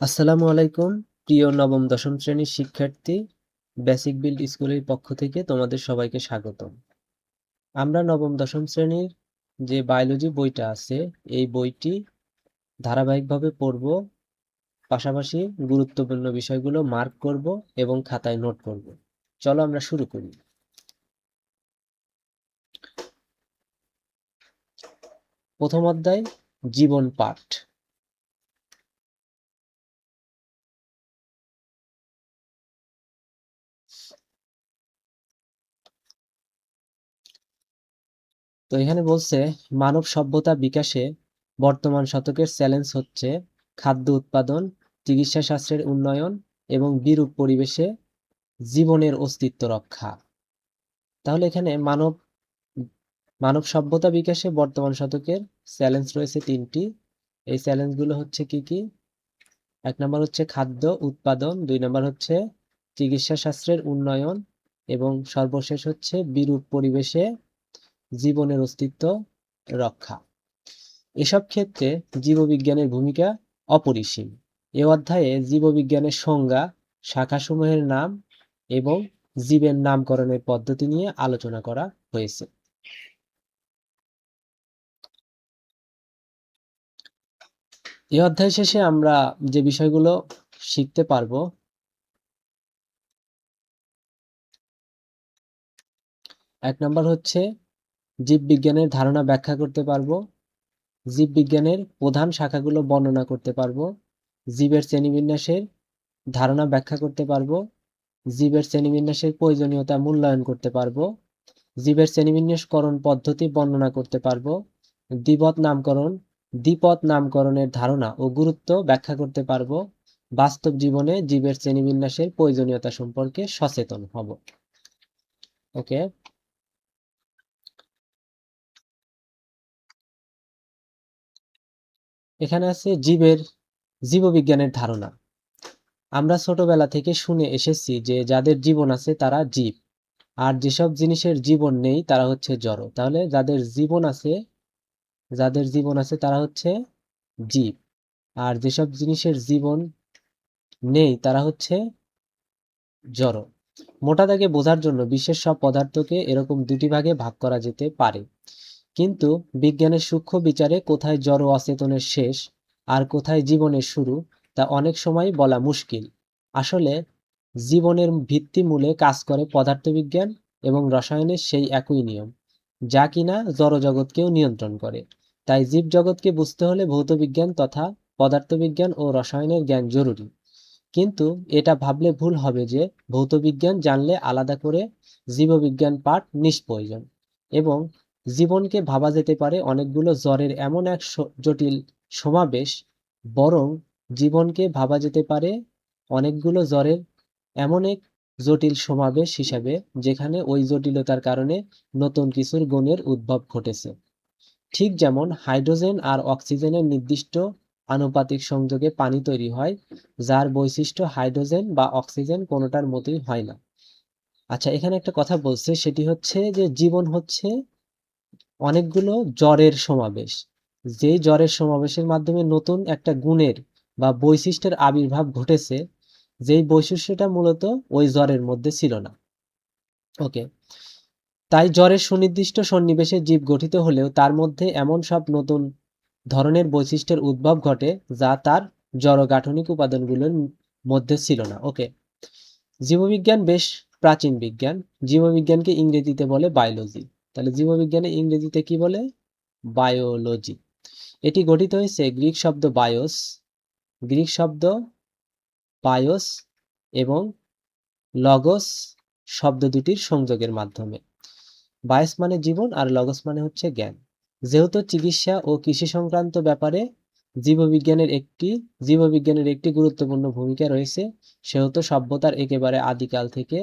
আসসালামু আলাইকুম প্রিয় নবম দশম শ্রেণীর শিক্ষার্থী, বেসিক বিল্ড স্কুলের পক্ষ থেকে তোমাদের সবাইকে স্বাগতম। আমরা নবম দশম শ্রেণীর যে বায়োলজি বইটা আছে এই বইটি ধারাবাহিকভাবে পড়ব, পাশাপাশি গুরুত্বপূর্ণ বিষয়গুলো মার্ক করব এবং খাতায় নোট করব। চলো আমরা শুরু করি। প্রথম অধ্যায়, জীবন পাঠ। তো এখানে বলছে মানব সভ্যতা বিকাশে বর্তমান শতকের চ্যালেঞ্জ হচ্ছে খাদ্য উৎপাদন, চিকিৎসা শাস্ত্রের উন্নয়ন এবং বিরূপ পরিবেশে জীবনের অস্তিত্ব রক্ষা। তাহলে এখানে মানব সভ্যতা বিকাশে বর্তমান শতকের চ্যালেঞ্জ রয়েছে তিনটি। এই চ্যালেঞ্জগুলো হচ্ছে কি কি? এক নম্বর হচ্ছে খাদ্য উৎপাদন, দুই নম্বর হচ্ছে চিকিৎসা শাস্ত্রের উন্নয়ন এবং সর্বশেষ হচ্ছে বিরূপ পরিবেশে জীবনের অস্তিত্ব রক্ষা। এসব ক্ষেত্রে জীববিজ্ঞানের ভূমিকা অপরিসীম। এ অধ্যায়ে জীববিজ্ঞানের সংজ্ঞা, শাখাসমূহের নাম এবং জীবের নামকরণের পদ্ধতি নিয়ে আলোচনা করা হয়েছে। এই অধ্যায় শেষে আমরা যে বিষয়গুলো শিখতে পারবো, এক নম্বর হচ্ছে জীববিজ্ঞানের ধারণা ব্যাখ্যা করতে পারবো, জীববিজ্ঞানের প্রধান শাখাগুলো বর্ণনা করতে পারবো, জীবের শ্রেণীবিন্যাসের ধারণা ব্যাখ্যা করতে পারবো, জীবের শ্রেণীবিন্যাসের প্রয়োজনীয়তা মূল্যায়ন করতে পারবো, জীবের শ্রেণীবিন্যাসকরণ পদ্ধতি বর্ণনা করতে পারবো, দ্বিপদ নামকরণের ধারণা ও গুরুত্ব ব্যাখ্যা করতে পারবো, বাস্তব জীবনে জীবের শ্রেণীবিন্যাসের প্রয়োজনীয়তা সম্পর্কে সচেতন হব। ওকে, এখানে আছে জীববিজ্ঞানের ধারণা। আমরা ছোটবেলা থেকে শুনে এসেছি যে যাদের জীবন আছে তারা জীব, আর যেসব জিনিসের জীবন নেই তারা হচ্ছে জড়। তাহলে যাদের জীবন আছে তারা হচ্ছে জীব, আর যেসব জিনিসের জীবন নেই তারা হচ্ছে জড়। মোটা দাগে বোঝার জন্য বিশ্বের সব পদার্থকে এরকম দুটি ভাগে ভাগ করা যেতে পারে, কিন্তু বিজ্ঞানের সূক্ষ্ম বিচারে কোথায় জড় অচেতনের শেষ আর কোথায় জীবনের শুরু তা অনেক সময় বলা মুশকিল। আসলে জীবনের ভিত্তিমূলে কাজ করে পদার্থবিজ্ঞান এবং রসায়নের সেই একই নিয়ম, যা কিনা জড়জগৎকেও নিয়ন্ত্রণ করে। তাই জীবজগৎকে বুঝতে হলে ভৌতবিজ্ঞান তথা পদার্থবিজ্ঞান ও রসায়নের জ্ঞান জরুরি। কিন্তু এটা ভাবলে ভুল হবে যে ভৌতবিজ্ঞান জানলে আলাদা করে জীববিজ্ঞান পাঠ নিষ্প্রয়োজন, এবং জীবনকে ভাবা যেতে পারে অনেকগুলো জড়ের এমন এক জটিল সমাবেশ। বরং জীবনকে ভাবা যেতে পারে অনেকগুলো জড়ের এমন এক জটিল সমাবেশ হিসাবে, যেখানে ওই জটিলতার কারণে নতুন কিছুর গুণের উদ্ভব ঘটেছে। ঠিক যেমন হাইড্রোজেন আর অক্সিজেনের নির্দিষ্ট আনুপাতিক সংযোগে পানি তৈরি হয়, যার বৈশিষ্ট্য হাইড্রোজেন বা অক্সিজেন কোনোটার মতোই হয় না। আচ্ছা, এখানে একটা কথা বলছে, সেটি হচ্ছে যে জীবন হচ্ছে অনেকগুলো জ্বরের সমাবেশ। যেই জ্বরের সমাবেশের মাধ্যমে নতুন একটা গুণের বা বৈশিষ্ট্যের আবির্ভাব ঘটেছে, যেই বৈশিষ্ট্যটা মূলত ওই জ্বরের মধ্যে ছিল না। ওকে, তাই জ্বরের সুনির্দিষ্ট সন্নিবেশে জীব গঠিত হলেও তার মধ্যে এমন সব নতুন ধরনের বৈশিষ্ট্যের উদ্ভব ঘটে যা তার জড় গাঠনিক উপাদানগুলোর মধ্যে ছিল না। ওকে, জীববিজ্ঞান বেশ প্রাচীন বিজ্ঞান। জীববিজ্ঞানকে ইংরেজিতে বলে বায়োলজি। তাহলে জীববিজ্ঞানে ইংরেজিতে কি বলে? বায়োলজি। এটি গঠিত হয়েছে গ্রিক শব্দ বায়োস এবং লগস শব্দ দুটির সংযোগের মাধ্যমে। বায়োস মানে জীবন আর লগস মানে হচ্ছে জ্ঞান। যেহেতু চিকিৎসা ও কৃষি সংক্রান্ত ব্যাপারে জীববিজ্ঞানের একটি গুরুত্বপূর্ণ ভূমিকা রয়েছে, সেহেতু সভ্যতার একেবারে আদিকাল থেকে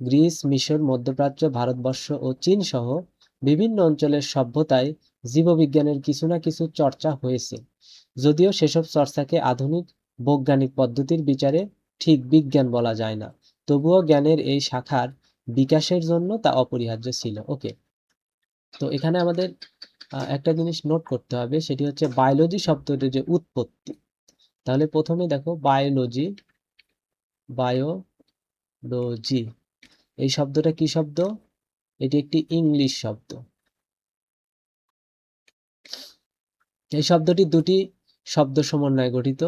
গ্রিস, মিশর, মধ্যপ্রাচ্য, ভারতবর্ষ ও চীন সহ বিভিন্ন অঞ্চলের সভ্যতায় জীববিজ্ঞানের কিছু না কিছু চর্চা হয়েছে। যদিও সেসব চর্চাকে আধুনিক বৈজ্ঞানিক পদ্ধতির বিচারে ঠিক বিজ্ঞান বলা যায় না, তবুও জ্ঞানের এই শাখার বিকাশের জন্য তা অপরিহার্য ছিল। ওকে, তো এখানে আমাদের একটা জিনিস নোট করতে হবে, সেটি হচ্ছে বায়োলজি শব্দটির যে উৎপত্তি। তাহলে প্রথমে দেখো বায়োলজি, বায়োলজি এই শব্দটা কি শব্দ? এটি একটি ইংলিশ শব্দ। এই শব্দটি দুটি শব্দ সমন্বয়ে গঠিত,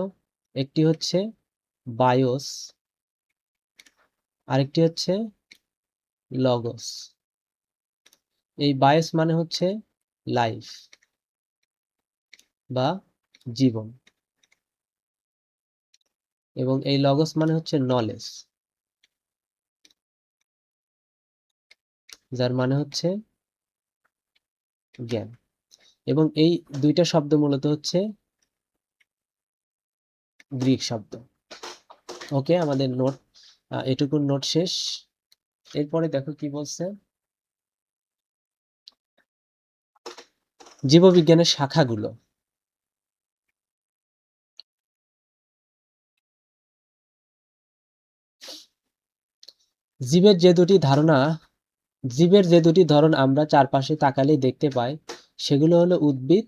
একটি হচ্ছে বায়োস, আরেকটি হচ্ছে লগোস। এই বায়োস মানে হচ্ছে লাইফ বা জীবন, এবং এই লগোস মানে হচ্ছে নলেজ, যার মানে হচ্ছে জ্ঞান। এবং এই দুইটা শব্দ মূলত হচ্ছে গ্রিক শব্দ। ওকে, আমাদের নোট এটুকুর নোট শেষ। এরপরে দেখো কি বলছে, জীববিজ্ঞানের শাখাগুলো। জীবের যে দুটি ধারণা জীবের যে দুটি ধরন আমরা চারপাশে তাকালেই দেখতে পাই, সেগুলো হলো উদ্ভিদ,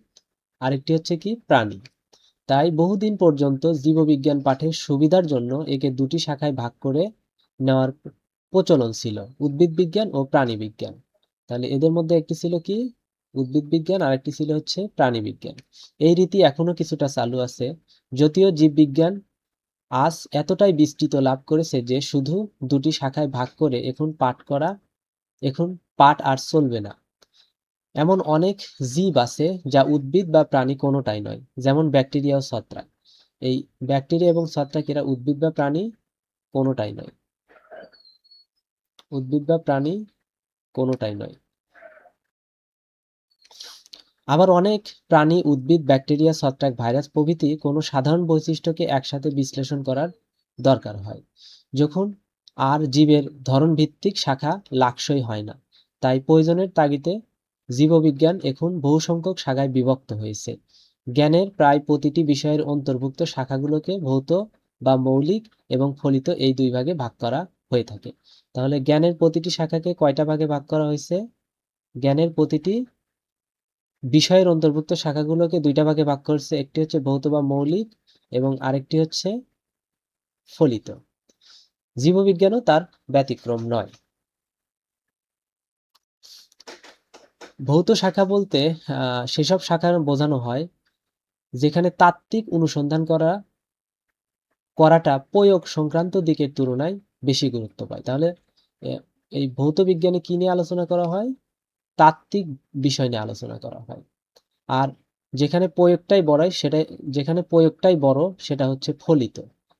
আরেকটি হচ্ছে কি প্রাণী। তাই বহুদিন পর্যন্ত জীববিজ্ঞান পাঠের সুবিধার জন্য একে দুটি শাখায় ভাগ করে নেওয়ার প্রচলন ছিল, উদ্ভিদ বিজ্ঞান ও প্রাণী বিজ্ঞান। তাহলে এদের মধ্যে একটি ছিল কি উদ্ভিদ বিজ্ঞান, আর একটি ছিল হচ্ছে প্রাণী বিজ্ঞান। এই রীতি এখনো কিছুটা চালু আছে, যদিও জীববিজ্ঞান আজ এতটাই বিস্তৃত লাভ করেছে যে শুধু দুটি শাখায় ভাগ করে এখন পাঠ আর চলবে না। এমন অনেক জীব আছে যা উদ্ভিদ বা প্রাণী কোনোটাই নয়, যেমন ব্যাকটেরিয়া ও ছত্রাক। এই ব্যাকটেরিয়া এবং ছত্রাক এরা উদ্ভিদ বা প্রাণী কোনোটাই নয়, উদ্ভিদ বা প্রাণী কোনোটাই নয়। আবার অনেক প্রাণী, উদ্ভিদ, ব্যাকটেরিয়া, ছত্রাক, ভাইরাস প্রভৃতি কোনো সাধারণ বৈশিষ্ট্যকে একসাথে বিশ্লেষণ করার দরকার হয়, যখন আর জীবের ধরন ভিত্তিক শাখা লাকসই হয় না। তাই প্রয়োজনের তাগিদে জীববিজ্ঞান এখন বহু সংখ্যক শাখায় বিভক্ত হয়েছে। জ্ঞানের প্রায় প্রতিটি বিষয়ের অন্তর্ভুক্ত শাখাগুলোকে ভৌত বা মৌলিক এবং ফলিত এই দুই ভাগে ভাগ করা হয়ে থাকে। তাহলে জ্ঞানের প্রতিটি শাখাকে কয়টা ভাগে ভাগ করা হয়েছে? জ্ঞানের প্রতিটি বিষয়ের অন্তর্ভুক্ত শাখাগুলোকে দুইটা ভাগে ভাগ করছে, একটি হচ্ছে ভৌত বা মৌলিক এবং আরেকটি হচ্ছে ফলিত। জীববিজ্ঞানও তার ব্যতিক্রম নয়। ভৌত শাখা বলতে সেসব শাখা বোঝানো হয় যেখানে তাত্ত্বিক অনুসন্ধান করাটা প্রয়োগ সংক্রান্ত দিকের তুলনায় বেশি গুরুত্ব পায়। তাহলে এই ভৌত বিজ্ঞানে কি নিয়ে আলোচনা করা হয়? তাত্ত্বিক বিষয় নিয়ে আলোচনা করা হয়। আর যেখানে প্রয়োগটাই বড় সেটা হচ্ছে ফলিত।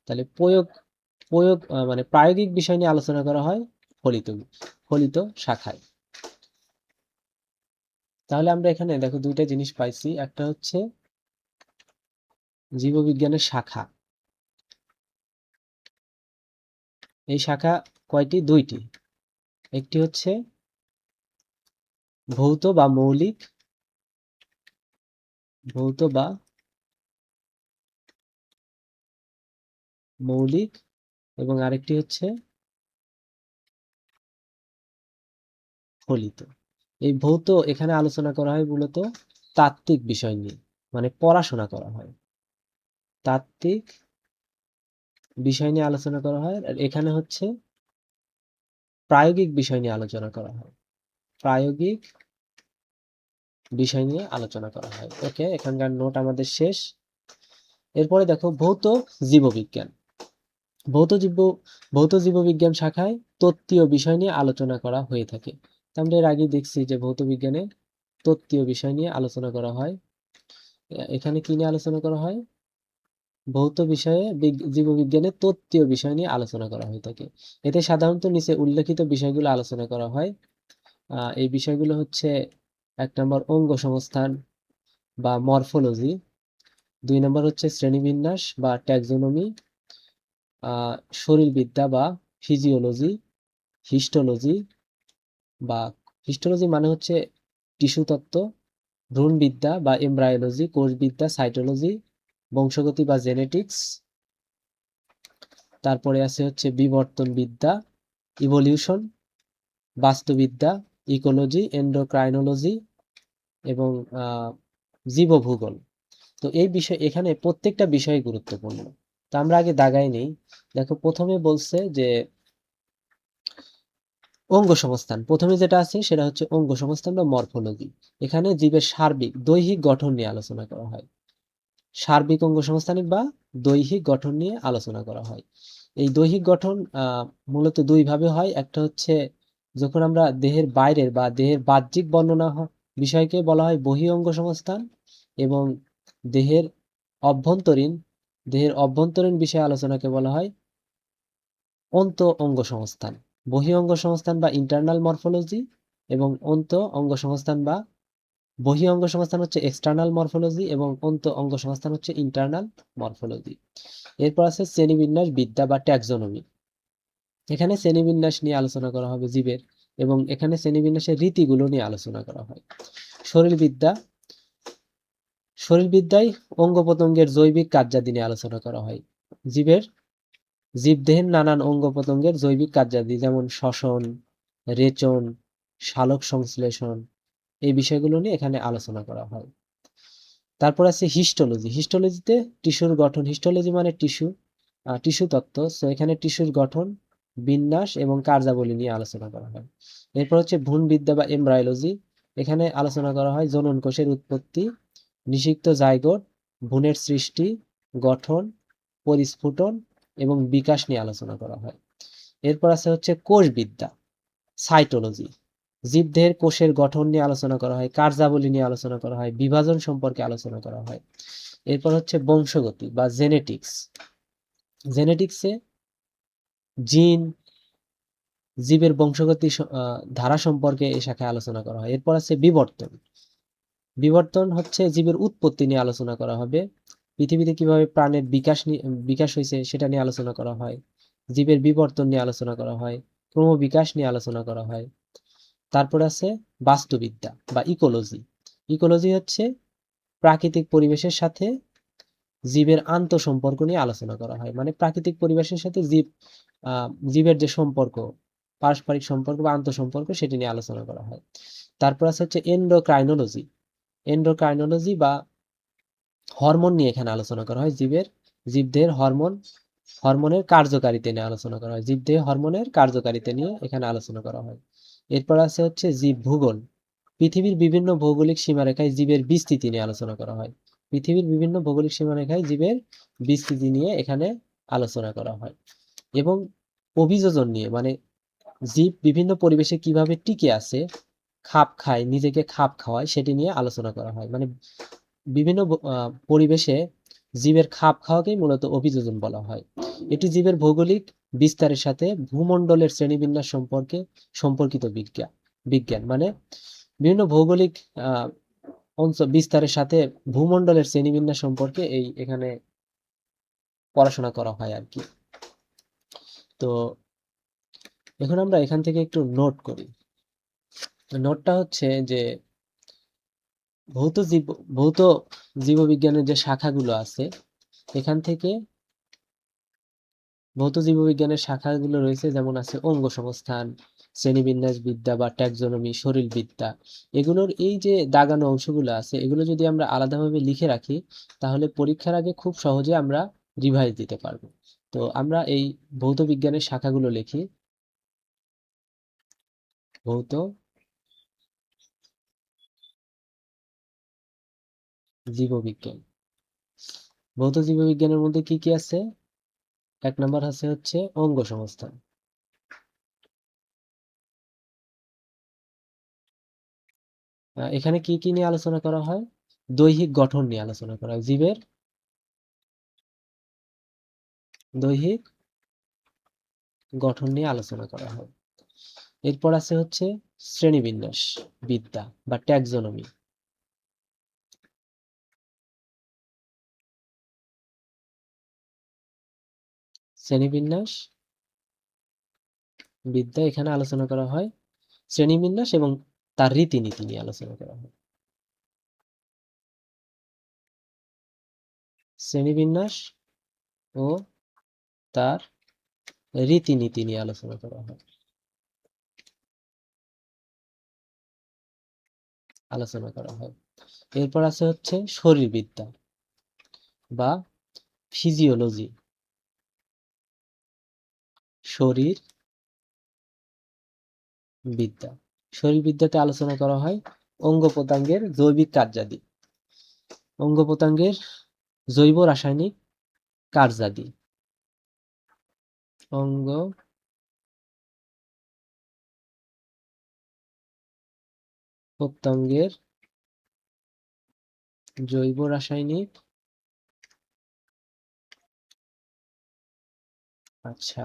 তাহলে প্রয়োগ মানে প্রায়োগিক বিষয় নিয়ে আলোচনা করা হয় ফলিত শাখায়। তাহলে আমরা এখানে দেখো দুইটা জিনিস পাইছি, একটা হচ্ছে জীববিজ্ঞানের শাখা। এই শাখা কয়টি? দুইটি। একটি হচ্ছে ভৌত বা মৌলিক, ভৌত বা মৌলিক, এবং আরেকটি হচ্ছে ফলিত। এই ভৌত এখানে আলোচনা করা হয় মূলত তাত্ত্বিক বিষয় নিয়ে, মানে পড়াশোনা করা হয়, তাত্ত্বিক বিষয় নিয়ে আলোচনা করা হয়। আর এখানে হচ্ছে প্রায়োগিক বিষয় নিয়ে আলোচনা করা হয়, প্রায়োগিক বিষয় নিয়ে আলোচনা করা হয়। ওকে, এখানকার নোট আমাদের শেষ। এরপরে দেখো ভৌত জীববিজ্ঞান। ভৌত জীববিজ্ঞান শাখায় তত্ত্বীয় বিষয় নিয়ে আলোচনা করা হয়ে থাকে। আমরা এর আগে দেখছি যে ভৌত বিজ্ঞানে তত্ত্বীয় বিষয় নিয়ে আলোচনা করা হয়। এখানে কি নিয়ে আলোচনা করা হয়? ভৌত বিষয়ে জীববিজ্ঞানের তত্ত্বীয় বিষয় নিয়ে আলোচনা করা হয়ে থাকে। এতে সাধারণত নিচে উল্লেখিত বিষয়গুলো আলোচনা করা হয়। এই বিষয়গুলো হচ্ছে 1 নম্বর অঙ্গ সংস্থান বা মরফোলজি, 2 নম্বর হচ্ছে শ্রেণীবিন্যাস বা ট্যাক্সোনমি, শরীরবিদ্যা বা ফিজিওলজি, হিস্টোলজি হিস্টোলজি মানে হচ্ছে টিস্যু তত্ত্ব, ভ্রূণবিদ্যা বা এমব্রায়োলজি, কোষবিদ্যা, সাইটোলজি, বংশগতি বা জেনেটিক্স। তারপরে আছে হচ্ছে বিবর্তন বিদ্যা, ইভলিউশন, বাস্তুবিদ্যা, ইকোলজি, এন্ডোক্রাইনোলজি এবং জীবভূগোল। তো এই বিষয় এখানে প্রত্যেকটা বিষয় গুরুত্বপূর্ণ। তো আমরা আগে দাগাই নেই। দেখো প্রথমে বলছে যে অঙ্গ সংস্থান, প্রথমে যেটা আছে সেটা হচ্ছে অঙ্গ সংস্থান বা মরফোলজি। এখানে জীবের সার্বিক দৈহিক গঠন নিয়ে আলোচনা করা হয়। সার্বিক অঙ্গ সংস্থানিক বা দৈহিক গঠন নিয়ে আলোচনা করা হয়। এই দৈহিক গঠন মূলত দুই ভাবে হয়। একটা হচ্ছে যখন আমরা দেহের বাইরের বা দেহের বাহ্যিক বর্ণনা বিষয়কে বলা হয় বহি অঙ্গ সংস্থান, এবং দেহের অভ্যন্তরীণ দেহের অভ্যন্তরীণ বিষয়ে আলোচনাকে বলা হয় অন্ত অঙ্গ সংস্থান। বহি অঙ্গ সংস্থান বা ইন্টারনাল মরফোলজি, এবং অন্ত অঙ্গ সংস্থান বা বহি অঙ্গ সংস্থান হচ্ছে এক্সটার্নাল মরফোলজি, এবং অন্ত অঙ্গ সংস্থান হচ্ছে ইন্টারনাল মরফোলজি। এরপর আছে শ্রেণীবিন্যাস বিদ্যা বা ট্যাক্সোনমি। এখানে শ্রেণীবিন্যাস নিয়ে আলোচনা করা হবে জীবের, এবং এখানে শ্রেণীবিন্যাসের রীতিগুলো নিয়ে আলোচনা করা হয়। শরীরবিদ্যা, শরীরবিদ্যায় অঙ্গ প্রত্যঙ্গের জৈবিক কার্যাদি নিয়ে আলোচনা করা হয়। জীবদেহের নানান অঙ্গ প্রত্যঙ্গের জৈবিক কার্যাদি, যেমন শ্বসন, রেচন, সালোক সংশ্লেষণ, এই বিষয়গুলো নিয়ে এখানে আলোচনা করা হয়। তারপর আছে হিস্টোলজি। হিস্টোলজিতে টিস্যুর গঠন, হিস্টোলজি মানে টিস্যু তত্ত্ব। সো এখানে টিস্যুর গঠন, বিন্যাস এবং কার্যাবলী নিয়ে আলোচনা করা হয়। এরপর হচ্ছে ভ্রূণবিদ্যা বা এমব্রায়োলজি। এখানে আলোচনা করা হয় জনন কোষের উৎপত্তি, নিষিক্ত জাইগোট, ভ্রূণের সৃষ্টি, গঠন, পরিস্ফুটন এবং বিকাশ নিয়ে আলোচনা করা হয়। এরপর আছে হচ্ছে কোষবিদ্যা, সাইটোলজি। জীবদেহের কোষের গঠন নিয়ে আলোচনা করা হয়, কার্যাবলী নিয়ে আলোচনা করা হয়, বিভাজন সম্পর্কে আলোচনা করা হয়। এরপর হচ্ছে বংশগতি বা জেনেটিক্স। জেনেটিক্সে জিন, জীবের বংশগতি ধারা সম্পর্কে এই শাখায় আলোচনা করা হয়। এরপর আছে বিবর্তন। বিবর্তন হচ্ছে জীবের উৎপত্তি নিয়ে আলোচনা করা হবে। পৃথিবীতে কিভাবে প্রাণের বিকাশ হয়েছে সেটা নিয়ে আলোচনা করা হয়। জীবের বিবর্তন নিয়ে আলোচনা করা হয়, ক্রমবিকাশ নিয়ে আলোচনা করা হয়। তারপর আছে বাস্তুবিদ্যা বা ইকোলজি। ইকোলজি হচ্ছে প্রাকৃতিক পরিবেশের সাথে জীবের আন্তঃসম্পর্ক নিয়ে আলোচনা করা হয়। মানে প্রাকৃতিক পরিবেশের সাথে জীবের যে সম্পর্ক, পারস্পরিক সম্পর্ক বা আন্তঃসম্পর্ক, সেটি নিয়ে আলোচনা করা হয়। তারপর আছে হচ্ছে এন্ডোক্রাইনোলজি। এন্ডোক্রাইনোলজি বা হরমোন নিয়ে এখানে আলোচনা করা হয়। জীবদেহের হরমোনের কার্যকারিতা নিয়ে আলোচনা করা হয়। জীবদেহে হরমোনের কার্যকারিতা নিয়ে এখানে আলোচনা করা হয়। এরপর আছে হচ্ছে জীব ভূগোল। পৃথিবীর বিভিন্ন ভৌগোলিক সীমারেখায় জীবের বিস্তৃতি নিয়ে আলোচনা করা হয়। পৃথিবীর বিভিন্ন ভৌগোলিক সীমারেখায় জীবের বিস্তৃতি নিয়ে এখানে আলোচনা করা হয়। এবং অভিযোজন নিয়ে, মানে জীব বিভিন্ন পরিবেশে কিভাবে টিকে আছে, খাপ খায়, নিজেকে খাপ খাওয়ায়, সেটি নিয়ে আলোচনা করা হয়। মানে বিভিন্ন পরিবেশে জীবের খাপ খাওয়াকেই মূলত অভিযোজন বলা হয়। এটি জীবের ভৌগোলিক বিস্তারের সাথে ভূমণ্ডলের শ্রেণীবিন্যাস সম্পর্কিত বিজ্ঞান মানে বিভিন্ন ভৌগোলিক অঞ্চল বিস্তারের সাথে ভূমণ্ডলের শ্রেণীবিন্যাস সম্পর্কে এখানে পড়াশোনা করা হয় আর কি। তো এখন আমরা এখান থেকে একটু নোট করি। নোটটা হচ্ছে যে ভৌত জীববিজ্ঞানের যে শাখাগুলো আছে, এখান থেকে ভৌত জীববিজ্ঞানের শাখাগুলো রয়েছে, যেমন আছে অঙ্গ সংস্থান, শ্রেণীবিন্যাস বিদ্যা বা ট্যাক্সোনমি, শরীরবিদ্যা। এগুলোর এই যে দাগানো অংশগুলো আছে, এগুলো যদি আমরা আলাদাভাবে লিখে রাখি, তাহলে পরীক্ষার আগে খুব সহজে আমরা রিভাইজ দিতে পারবো। তো আমরা এই ভৌত বিজ্ঞানের শাখাগুলো লিখি। ভৌত জীববিজ্ঞান। ভৌত জীববিজ্ঞানের মধ্যে কি কি আছে? এক নম্বর আছে হচ্ছে অঙ্গ সংস্থান। এখানে কি কি নিয়ে আলোচনা করা হয়? দৈহিক গঠন নিয়ে আলোচনা করা হয়। জীবের দৈহিক গঠন নিয়ে আলোচনা করা হয়। এরপর আছে হচ্ছে শ্রেণীবিন্যাস বিদ্যা বা ট্যাক্সোনমি। শ্রেণীবিন্যাস বিদ্যা, এখানে আলোচনা করা হয় শ্রেণীবিন্যাস এবং তার রীতিনীতি নিয়ে আলোচনা করা হয়। শ্রেণীবিন্যাস ও তার রীতিনীতি নিয়ে আলোচনা করা হয়। এরপর আছে হচ্ছে শরীরবিদ্যা। বা ফিজিওলজি, শরীর বিদ্যা। শরীরবিদ্যাতে আলোচনা করা হয় অঙ্গ প্রত্যঙ্গের জৈবিক কার্যাদি, অঙ্গ প্রত্যঙ্গের জৈব রাসায়নিক কার্যাদি, অঙ্গ প্রত্যঙ্গের জৈব রাসায়নিক, আচ্ছা,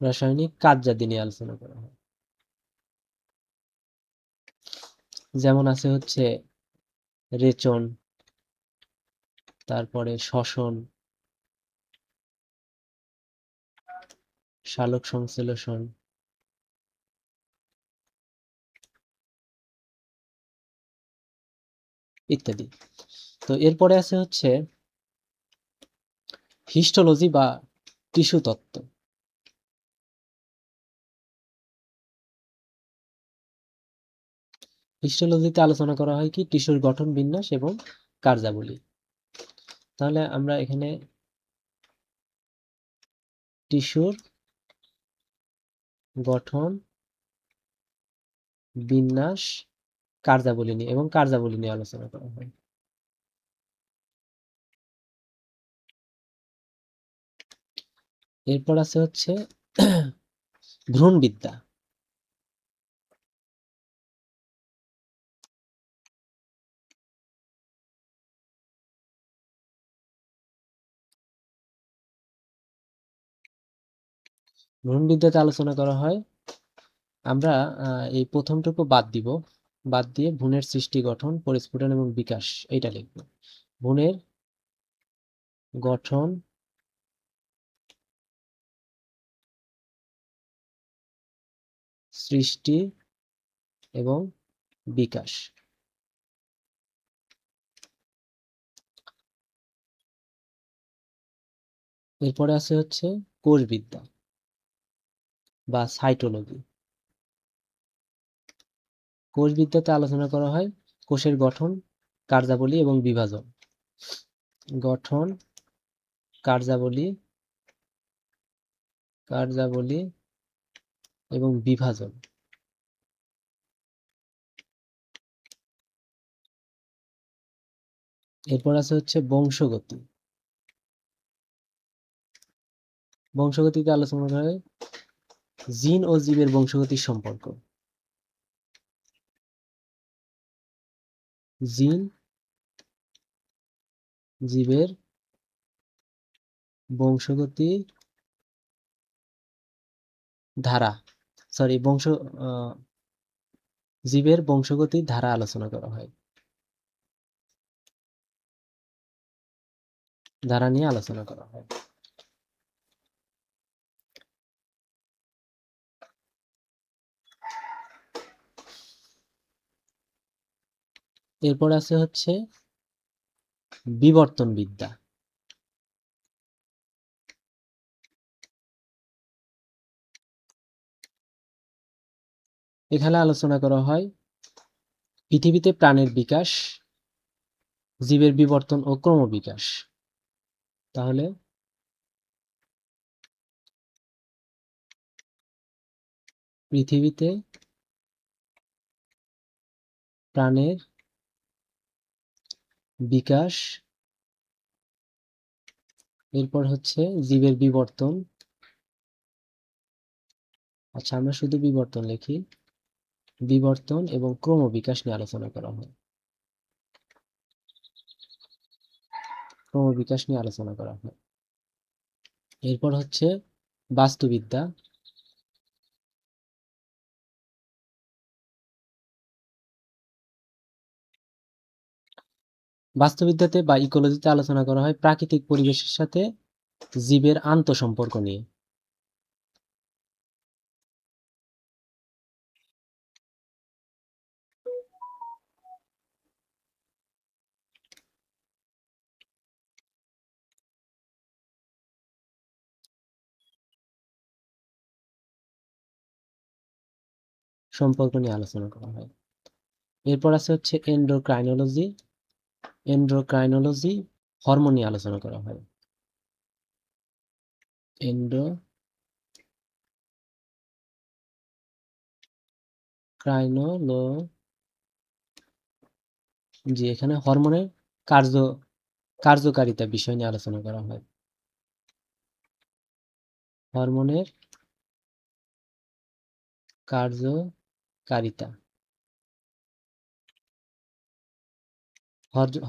রাসায়নিক কার্যাদি নিয়ে আলোচনা করা হয়। যেমন আছে হচ্ছে রেচন, তারপরে শ্বসন, সালোক সংশ্লেষণ ইত্যাদি। তো এরপরে আছে হচ্ছে হিস্টোলজি বা টিস্যু তত্ত্ব। হিস্টোলজিতে আলোচনা করা হয় কি টিস্যুর গঠন, বিন্যাস এবং কার্যাবলী। তাহলে আমরা এখানে টিস্যুর গঠন, বিন্যাস, কার্যাবলী নিয়ে এবং কার্যাবলী নিয়ে আলোচনা করা হয়। এরপর আছে হচ্ছে ভ্রূণবিদ্যা। ভ্রূণবিদ্যাতে আলোচনা করা হয়, আমরা এই প্রথমটুকু বাদ দিব, বাদ দিয়ে ভ্রূণের সৃষ্টি, গঠন, পরিস্ফুটন এবং বিকাশ এইটা লিখব। ভ্রূণের গঠন, সৃষ্টি এবং বিকাশ। এরপরে আছে হচ্ছে কোষবিদ্যা বা সাইটোলজি। কোষবিদ্যাতে আলোচনা করা হয় কোষের গঠন, কার্যাবলী এবং বিভাজন। গঠন, কার্যাবলী, কার্যাবলী এবং বিভাজন। এরপর আছে হচ্ছে বংশগতি। বংশগতিতে আলোচনা করা হয় জিন ও জীবের বংশগতির সম্পর্ক। জিন, জীবের বংশগতি ধারা, সরি জীবের বংশগতির ধারা আলোচনা করা হয়, ধারা নিয়ে আলোচনা করা হয়। এরপর আছে হচ্ছে বিবর্তন বিদ্যা। এখানে আলোচনা করা হয় পৃথিবীতে প্রাণের বিকাশ, জীবের বিবর্তন ও ক্রমবিকাশ। তাহলে পৃথিবীতে প্রাণের বিকাশ, এরপর হচ্ছে জীবের বিবর্তন, আচ্ছা আমরা শুধু বিবর্তন লিখি, বিবর্তন এবং ক্রমবিকাশ নিয়ে আলোচনা করা হয়, ক্রমবিকাশ নিয়ে আলোচনা করা হয়। এরপর হচ্ছে বাস্তুবিদ্যা। বাস্তুবিদ্যাতে বা ইকোলজিতে আলোচনা করা হয় প্রাকৃতিক পরিবেশের সাথে জীবের আন্তঃসম্পর্ক নিয়ে। সম্পর্ক নিয়ে আলোচনা করা হয়। এরপর আছে হচ্ছে এন্ডোক্রাইনোলজি। এন্ডোক্রাইনোলজি হরমোন নিয়ে আলোচনা করা হয়। এন্ডোক্রাইনোলজি এখানে হরমোনের কার্যকারিতা বিষয় নিয়ে আলোচনা করা হয়। হরমোনের কার্যকারিতা,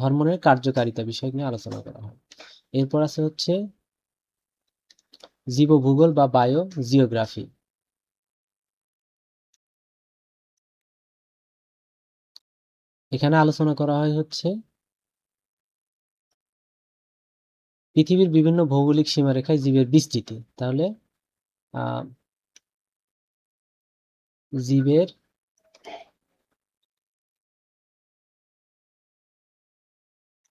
হরমোনের কার্যকারিতা বিষয় নিয়ে আলোচনা করা হয়। এরপর আছে হচ্ছে জীবভূগোল বা বায়ো জিওগ্রাফি। এখানে আলোচনা করা হয় হচ্ছে পৃথিবীর বিভিন্ন ভৌগোলিক সীমারেখায় জীবের বিস্তৃতি। তাহলে জীবের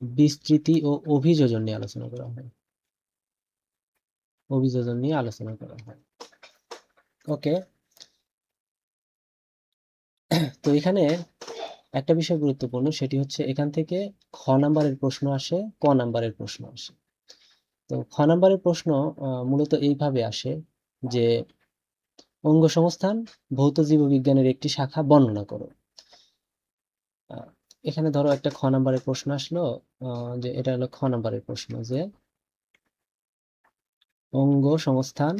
বিস্তৃতি ও অভিযোজন নিয়ে আলোচনা করা হয়। অভিযোজন নিয়ে আলোচনা করা হয়। ওকে, তো এখানে একটা বিষয় গুরুত্বপূর্ণ, সেটি হচ্ছে এখান থেকে খ নাম্বারের প্রশ্ন আসে, ক নাম্বারের প্রশ্ন আসে। তো খ নাম্বারের প্রশ্ন মূলত এইভাবে আসে যে অঙ্গ সংস্থান ভৌত জীববিজ্ঞানের একটি শাখা বর্ণনা করো। এখানে ধরো একটা খ নাম্বারের প্রশ্ন আসলো, যে এটা হলো খ নাম্বারের প্রশ্ন, যে অঙ্গ সংস্থান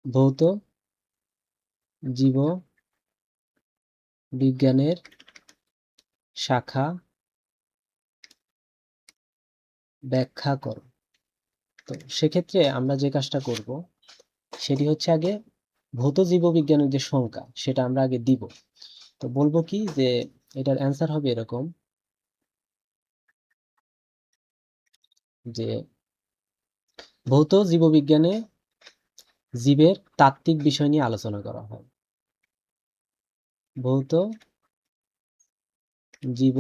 ভৌত জীব বিজ্ঞানের শাখা ব্যাখ্যা করো। তো সেক্ষেত্রে আমরা যে কাজটা করব সেটি হচ্ছে আগে ভৌত জীববিজ্ঞানের যে সংজ্ঞা সেটা আমরা আগে দিব। তো বলবো কি যে এটার অ্যান্সার হবে এরকম, যে ভৌত জীববিজ্ঞানে জীবের তাত্ত্বিক বিষয় নিয়ে আলোচনা করা হয়। ভৌত জীব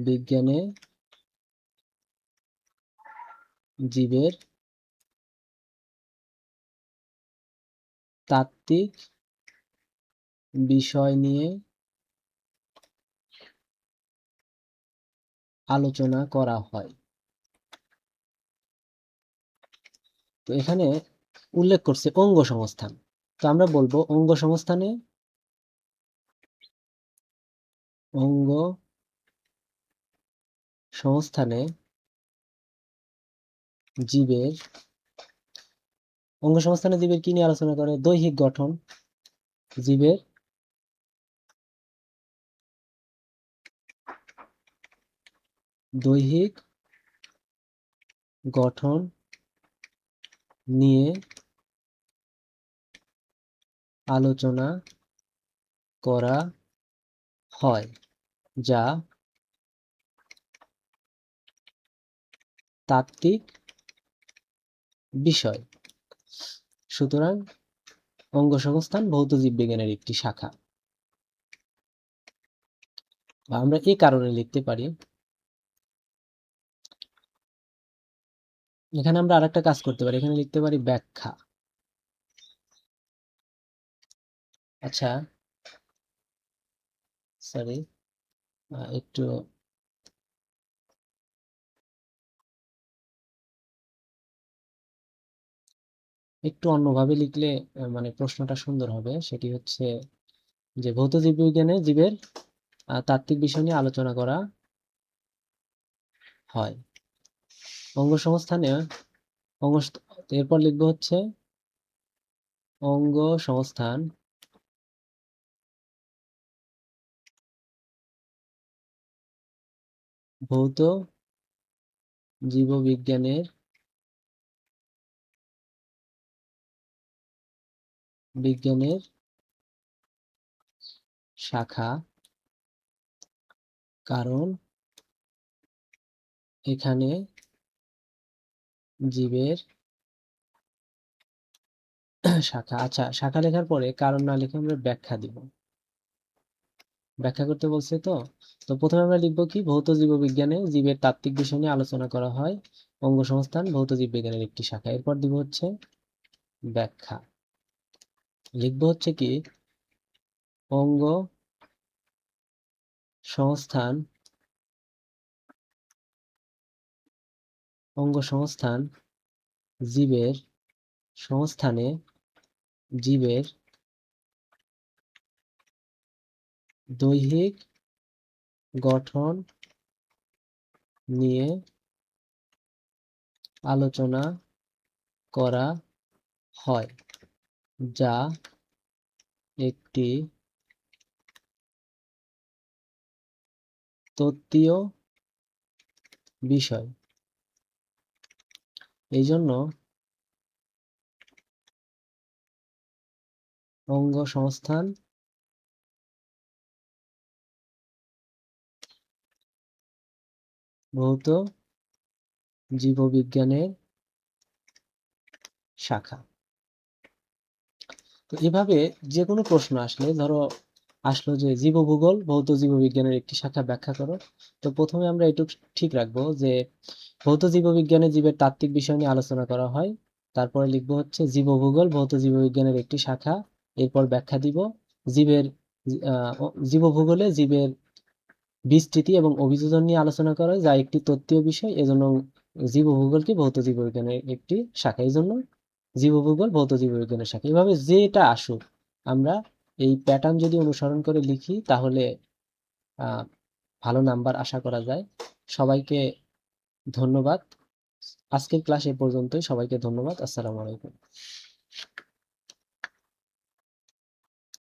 বিজ্ঞানে জীবের তাত্ত্বিক বিষয় নিয়ে আলোচনা করা হয়। তো এখানে উল্লেখ করছে অঙ্গ সংস্থান। তো আমরা বলবো অঙ্গ সংস্থানে অঙ্গ সংস্থানে জীবের অঙ্গ সংস্থানে জীবের কি নিয়ে আলোচনা করে? দৈহিক গঠন, জীবের দৈহিক গঠন নিয়ে আলোচনা করা হয়, যা তাত্ত্বিক বিষয়। সুতরাং অঙ্গ সংস্থান ভৌত জীববিজ্ঞানের একটি শাখা। বা আমরা এই কারণে লিখতে পারি, এখানে আমরা আরেকটা কাজ করতে পারি, এখানে লিখতে পারি ব্যাখ্যা। আচ্ছা, সরি, একটু একটু অন্যভাবে লিখলে মানে প্রশ্নটা সুন্দর হবে। সেটি হচ্ছে যে ভৌত জীববিজ্ঞানে জীবের তাত্ত্বিক বিষয় নিয়ে আলোচনা করা হয়। অঙ্গ সংস্থানে অঙ্গ, এরপর লিখবো হচ্ছে অঙ্গ সংস্থান ভৌত বিজ্ঞানের শাখা, কারণ এখানে জীবের শাখা। আচ্ছা, শাখা লেখার পরে কারণ না লিখে আমরা ব্যাখ্যা দিব। ব্যাখ্যা করতে বলছে তো। তো প্রথমে আমরা লিখবো কি, ভৌত জীববিজ্ঞানে জীবের তাত্ত্বিক বিষয় নিয়ে আলোচনা করা হয়, অঙ্গসংস্থান ভৌত জীববিজ্ঞানের একটি শাখা। এরপর দিব হচ্ছে ব্যাখ্যা। লিখবো হচ্ছে কি, অঙ্গ সংস্থান জীবের দৈহিক গঠন নিয়ে আলোচনা করা হয়, যা একটি তত্ত্বীয় বিষয়। এই জন্য অঙ্গ সংস্থান ভৌত জীববিজ্ঞানের শাখা। তো এভাবে যে কোনো প্রশ্ন আসলে, ধরো আসলো যে জীবভূগোল ভৌত জীববিজ্ঞানের একটি শাখা ব্যাখ্যা করো, তো প্রথমে আমরা এটুকু ঠিক রাখবো যে ভৌত জীববিজ্ঞানে জীবের তাত্ত্বিক বিষয় নিয়ে আলোচনা করা হয়। তারপরে লিখবো হচ্ছে জীবভূগোল ভৌত জীববিজ্ঞানের একটি শাখা। এরপর ব্যাখ্যা দিব জীবের জীবভূগোলে জীবের বিস্তৃতি এবং অভিযোজন নিয়ে আলোচনা করা হয়, যা একটি তত্ত্বীয় বিষয়। এজন্য জীবভূগোলকে ভৌত জীববিজ্ঞানের একটি শাখা। এই জন্য জীবভূগোল ভৌত জীববিজ্ঞানের শাখা। এভাবে যেটা আসুক, আমরা এই প্যাটার্ন যদি অনুসরণ করে লিখি তাহলে ভালো নাম্বার আশা করা যায়। সবাইকে ধন্যবাদ। আজকের ক্লাস এ পর্যন্তই। সবাইকে ধন্যবাদ। আসসালামু আলাইকুম।